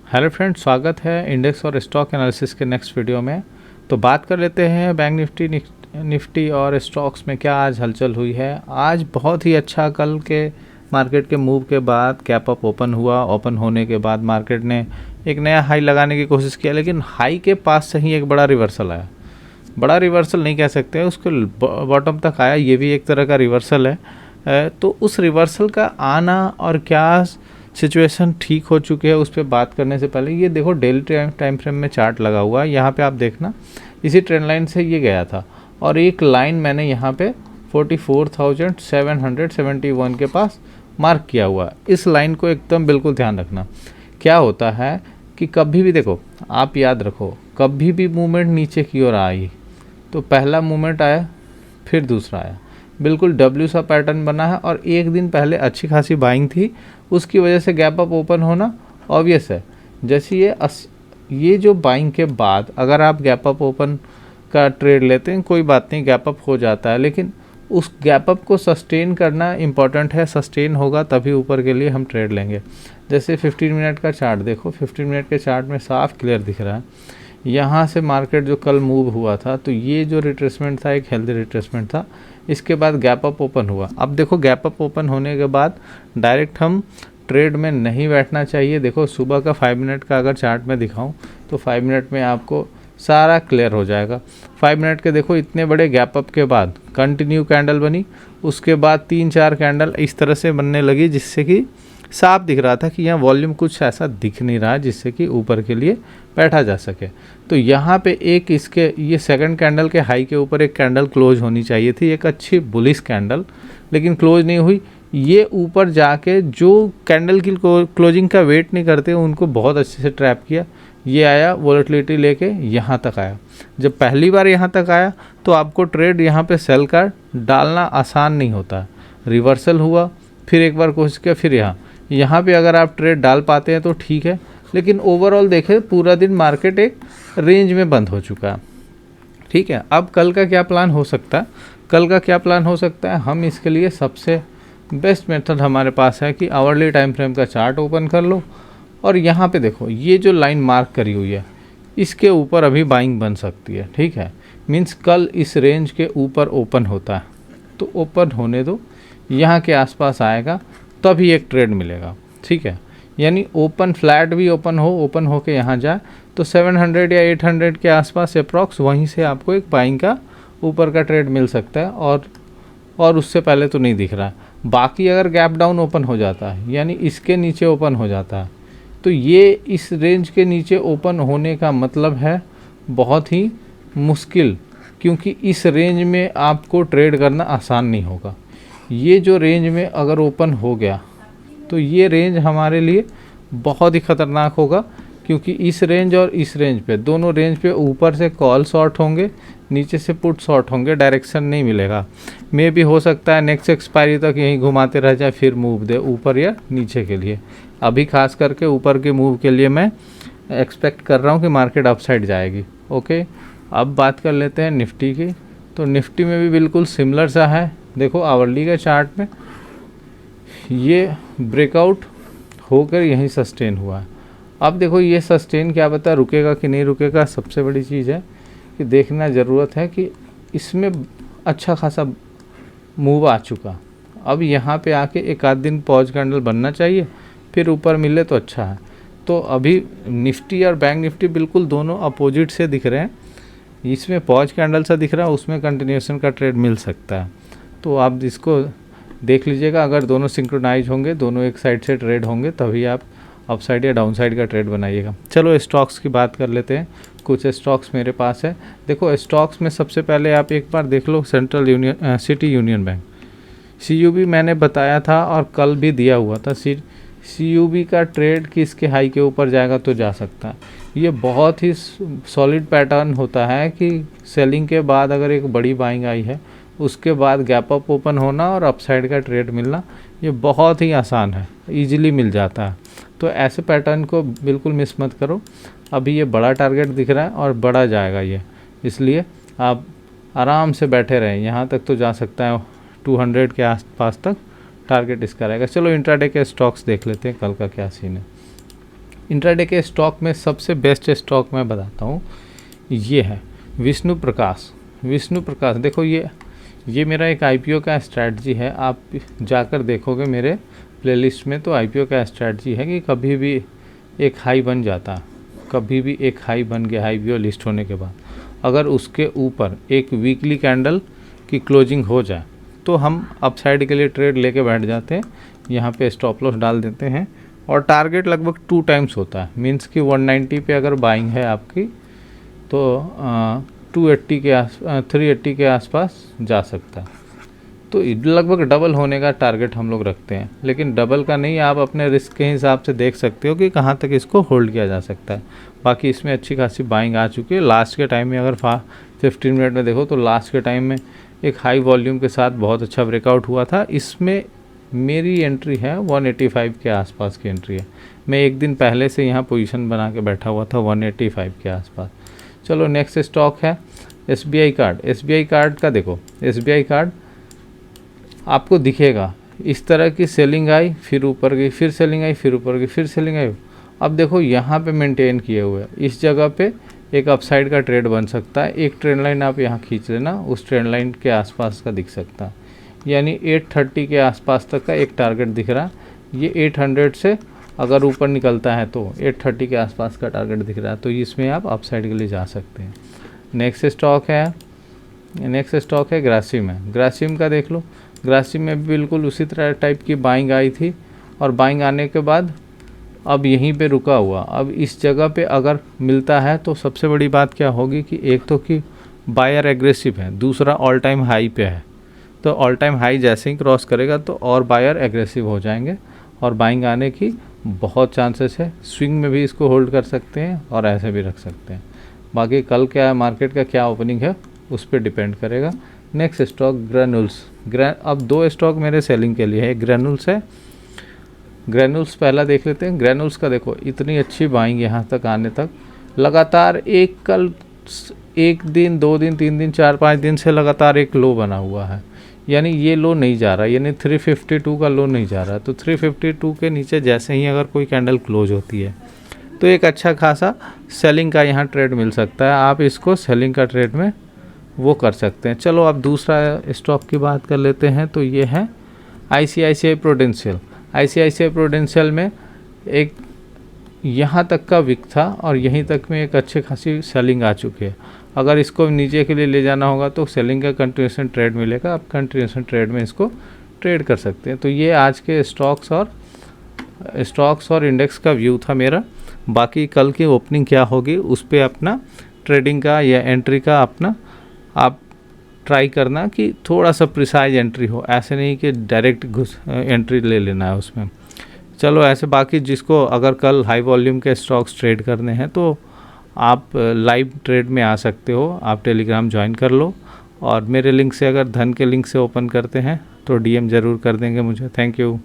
Hello friends, स्वागत है index और स्टॉक एनालिसिस के नेक्स्ट वीडियो में। तो बात कर लेते हैं बैंक निफ्टी और स्टॉक्स में क्या आज हलचल हुई है। आज बहुत ही अच्छा कल के मार्केट के मूव के बाद गैप अप ओपन हुआ। ओपन होने के बाद मार्केट ने एक नया हाई लगाने की कोशिश किया, लेकिन हाई के पास से ही एक बड़ा रिवर्सल आया। बड़ा रिवर्सल नहीं कह सकते, उसके बॉटम तक आया, ये भी एक तरह का रिवर्सल है। तो उस रिवर्सल का आना और क्या सिचुएशन ठीक हो चुकी है उस पर बात करने से पहले ये देखो डेली टाइम फ्रेम में चार्ट लगा हुआ है। यहाँ पे आप देखना इसी ट्रेंड लाइन से ये गया था और एक लाइन मैंने यहाँ पे 44,771 के पास मार्क किया हुआ है। इस लाइन को एकदम बिल्कुल ध्यान रखना। क्या होता है कि कभी भी देखो, आप याद रखो, कभी भी मूवमेंट नीचे की ओर आई तो पहला मूवमेंट आया फिर दूसरा आया, बिल्कुल डब्ल्यू सा पैटर्न बना है। और एक दिन पहले अच्छी खासी बाइंग थी, उसकी वजह से गैप अप ओपन होना ऑब्वियस है। जैसे ये जो बाइंग के बाद अगर आप गैप अप ओपन का ट्रेड लेते हैं कोई बात नहीं, गैप अप हो जाता है, लेकिन उस गैप अप को सस्टेन करना इम्पॉर्टेंट है। सस्टेन होगा तभी ऊपर के लिए हम ट्रेड लेंगे। जैसे 15 मिनट का चार्ट देखो, 15 मिनट के चार्ट में साफ क्लियर दिख रहा है यहाँ से मार्केट जो कल मूव हुआ था, तो ये जो रिट्रेसमेंट था एक हेल्दी रिट्रेसमेंट था। इसके बाद गैप अप ओपन हुआ। अब देखो गैप अप ओपन होने के बाद डायरेक्ट हम ट्रेड में नहीं बैठना चाहिए। देखो सुबह का 5 मिनट का अगर चार्ट में दिखाऊं तो 5 मिनट में आपको सारा क्लियर हो जाएगा। 5 मिनट के देखो इतने बड़े गैप अप के बाद कंटिन्यू कैंडल बनी, उसके बाद 3-4 कैंडल इस तरह से बनने लगी जिससे कि साफ दिख रहा था कि यहाँ वॉल्यूम कुछ ऐसा दिख नहीं रहा जिससे कि ऊपर के लिए बैठा जा सके। तो यहाँ पे एक इसके ये सेकंड कैंडल के हाई के ऊपर एक कैंडल क्लोज होनी चाहिए थी, एक अच्छी बुलिश कैंडल, लेकिन क्लोज नहीं हुई। ये ऊपर जाके जो कैंडल की क्लोजिंग का वेट नहीं करते उनको बहुत अच्छे से ट्रैप किया। ये आया वॉलेटिलिटी लेके यहाँ तक आया। जब पहली बार यहाँ तक आया तो आपको ट्रेड यहाँ पे सेल का डालना आसान नहीं होता। रिवर्सल हुआ, फिर एक बार कोशिश किया, फिर यहाँ पे अगर आप ट्रेड डाल पाते हैं तो ठीक है, लेकिन ओवरऑल देखें पूरा दिन मार्केट एक रेंज में बंद हो चुका है। ठीक है, अब कल का क्या प्लान हो सकता है? कल का क्या प्लान हो सकता है? हम इसके लिए सबसे बेस्ट मेथड हमारे पास है कि आवरली टाइम फ्रेम का चार्ट ओपन कर लो और यहाँ पे देखो ये जो लाइन मार्क करी हुई है इसके ऊपर अभी बाइंग बन सकती है। ठीक है, मीन्स कल इस रेंज के ऊपर ओपन होता है तो ओपन होने दो, यहाँ के आसपास आएगा तभी एक ट्रेड मिलेगा। ठीक है, यानी ओपन फ्लैट भी ओपन हो के यहाँ जाए तो 700 या 800 के आसपास अप्रॉक्स वहीं से आपको एक बाइंग का ऊपर का ट्रेड मिल सकता है और उससे पहले तो नहीं दिख रहा है। बाकी अगर गैप डाउन ओपन हो जाता है यानी इसके नीचे ओपन हो जाता है तो ये इस रेंज के नीचे ओपन होने का मतलब है बहुत ही मुश्किल, क्योंकि इस रेंज में आपको ट्रेड करना आसान नहीं होगा। ये जो रेंज में अगर ओपन हो गया तो ये रेंज हमारे लिए बहुत ही ख़तरनाक होगा, क्योंकि इस रेंज और इस रेंज पे, दोनों रेंज पे ऊपर से कॉल शॉर्ट होंगे, नीचे से पुट शॉर्ट होंगे, डायरेक्शन नहीं मिलेगा। मे भी हो सकता है नेक्स्ट एक्सपायरी तक यहीं घुमाते रह जाए फिर मूव दे ऊपर या नीचे के लिए। अभी खास करके ऊपर के मूव के लिए मैं एक्सपेक्ट कर रहा हूँ कि मार्केट अपसाइड जाएगी। ओके, अब बात कर लेते हैं निफ्टी की। तो निफ्टी में भी बिल्कुल सिमिलर सा है। देखो आवरली के चार्ट में ये ब्रेकआउट होकर यहीं सस्टेन हुआ है। अब देखो ये सस्टेन क्या पता रुकेगा कि नहीं रुकेगा। सबसे बड़ी चीज़ है कि देखना ज़रूरत है कि इसमें अच्छा खासा मूव आ चुका। अब यहाँ पे आके एक आध दिन पॉज कैंडल बनना चाहिए, फिर ऊपर मिले तो अच्छा है। तो अभी निफ्टी और बैंक निफ्टी बिल्कुल दोनों अपोजिट से दिख रहे हैं। इसमें पॉज कैंडल सा दिख रहा है, उसमें कंटिन्यूएशन का ट्रेड मिल सकता है। तो आप इसको देख लीजिएगा, अगर दोनों सिंक्रोनाइज होंगे, दोनों एक साइड से ट्रेड होंगे, तभी आप अपसाइड या डाउन साइड का ट्रेड बनाइएगा। चलो स्टॉक्स की बात कर लेते हैं। कुछ स्टॉक्स मेरे पास है। देखो स्टॉक्स में सबसे पहले आप एक बार देख लो सिटी यूनियन बैंक, CUB मैंने बताया था और कल भी दिया हुआ था। CUB का ट्रेड कि इसके हाई के ऊपर जाएगा तो जा सकता है। ये बहुत ही सॉलिड पैटर्न होता है कि सेलिंग के बाद अगर एक बड़ी बाइंग आई है उसके बाद गैप अप ओपन होना और अपसाइड का ट्रेड मिलना ये बहुत ही आसान है, ईजिली मिल जाता है। तो ऐसे पैटर्न को बिल्कुल मिस मत करो। अभी ये बड़ा टारगेट दिख रहा है और बड़ा जाएगा ये, इसलिए आप आराम से बैठे रहें। यहाँ तक तो जा सकता है 200 के आसपास तक टारगेट इसका रहेगा। चलो इंट्राडे के स्टॉक्स देख लेते हैं कल का क्या सीन है। इंट्राडे के स्टॉक में सबसे बेस्ट स्टॉक मैं बताता हूँ, ये है विष्णु प्रकाश। विष्णु प्रकाश देखो, ये मेरा एक आईपीओ का स्ट्रैटेजी है। आप जाकर देखोगे मेरे प्लेलिस्ट में, तो आईपीओ का स्ट्रैटेजी है कि कभी भी एक हाई बन जाता, कभी भी एक हाई बन गया आईपीओ लिस्ट होने के बाद, अगर उसके ऊपर एक वीकली कैंडल की क्लोजिंग हो जाए तो हम अपसाइड के लिए ट्रेड लेके बैठ जाते हैं। यहाँ पे स्टॉप लॉस डाल देते हैं और टारगेट लगभग 2 टाइम्स होता है। मीन्स कि 190 पे अगर बाइंग है आपकी तो 280 के 380 के आसपास जा सकता है। तो लगभग डबल होने का टारगेट हम लोग रखते हैं, लेकिन डबल का नहीं, आप अपने रिस्क के हिसाब से देख सकते हो कि कहाँ तक इसको होल्ड किया जा सकता है। बाकी इसमें अच्छी खासी बाइंग आ चुकी है। लास्ट के टाइम में अगर 15 मिनट में देखो तो लास्ट के टाइम में एक हाई वॉल्यूम के साथ बहुत अच्छा ब्रेकआउट हुआ था। इसमें मेरी एंट्री है 185 के आसपास की एंट्री है। मैं एक दिन पहले से यहाँ पोजीशन बना के बैठा हुआ था 185 के आसपास। चलो नेक्स्ट स्टॉक है SBI कार्ड। SBI कार्ड का देखो, SBI कार्ड आपको दिखेगा इस तरह की सेलिंग आई, फिर ऊपर गई, फिर सेलिंग आई, फिर ऊपर गई, फिर सेलिंग आई। अब देखो यहाँ पे मेंटेन किए हुए है, इस जगह पे एक अपसाइड का ट्रेड बन सकता है। एक ट्रेंड लाइन आप यहाँ खींच लेना, उस ट्रेंड लाइन के आसपास का दिख सकता है, यानी 830 के आसपास तक का एक टारगेट दिख रहा है। ये 800 से अगर ऊपर निकलता है तो 830 के आसपास का टारगेट दिख रहा है, तो इसमें आप अपसाइड के लिए जा सकते हैं। नेक्स्ट स्टॉक है ग्रासिम है। ग्रासिम का देख लो, ग्रासिम में भी बिल्कुल उसी तरह टाइप की बाइंग आई थी और बाइंग आने के बाद अब यहीं पे रुका हुआ। अब इस जगह पे अगर मिलता है तो सबसे बड़ी बात क्या होगी कि एक तो कि बायर एग्रेसिव है, दूसरा ऑल टाइम हाई पे है। तो ऑल टाइम हाई जैसे ही क्रॉस करेगा तो और बायर एग्रेसिव हो जाएंगे और बाइंग आने की बहुत चांसेस है। स्विंग में भी इसको होल्ड कर सकते हैं और ऐसे भी रख सकते हैं। बाकी कल क्या मार्केट का क्या ओपनिंग है उस पर डिपेंड करेगा। Next stock granules. अब 2 स्टॉक मेरे सेलिंग के लिए है, एक ग्रेनुल्स है। ग्रेनुल्स पहला देख लेते हैं। ग्रेनुल्स का देखो, इतनी अच्छी बाइंग यहाँ तक आने तक लगातार एक दिन 2 दिन 3 दिन 4-5 दिन से लगातार एक लो बना हुआ है, यानी ये लो नहीं जा रहा, यानी 352 का लो नहीं जा रहा। तो 352 के नीचे जैसे ही अगर कोई कैंडल क्लोज होती है तो एक अच्छा खासा सेलिंग का यहाँ ट्रेड मिल सकता है। आप इसको सेलिंग का ट्रेड में वो कर सकते हैं। चलो अब दूसरा स्टॉक की बात कर लेते हैं, तो ये है ICICI प्रूडेंशियल। ICICI प्रूडेंशियल में एक यहाँ तक का विक था और यहीं तक में एक अच्छी खासी सेलिंग आ चुकी है। अगर इसको नीचे के लिए ले जाना होगा तो सेलिंग का कंटिन्यूएशन ट्रेड मिलेगा, आप कंटिन्यूएशन ट्रेड में इसको ट्रेड कर सकते हैं। तो ये आज के स्टॉक्स और इंडेक्स का व्यू था मेरा। बाकी कल की ओपनिंग क्या होगी उस पर अपना ट्रेडिंग का या एंट्री का अपना आप ट्राई करना कि थोड़ा सा प्रिसाइज एंट्री हो, ऐसे नहीं कि डायरेक्ट एंट्री ले लेना है उसमें। चलो ऐसे बाकी जिसको अगर कल हाई वॉल्यूम के स्टॉक्स ट्रेड करने हैं तो आप लाइव ट्रेड में आ सकते हो, आप टेलीग्राम ज्वाइन कर लो और मेरे लिंक से अगर धन के लिंक से ओपन करते हैं तो DM ज़रूर कर देंगे मुझे। Thank you.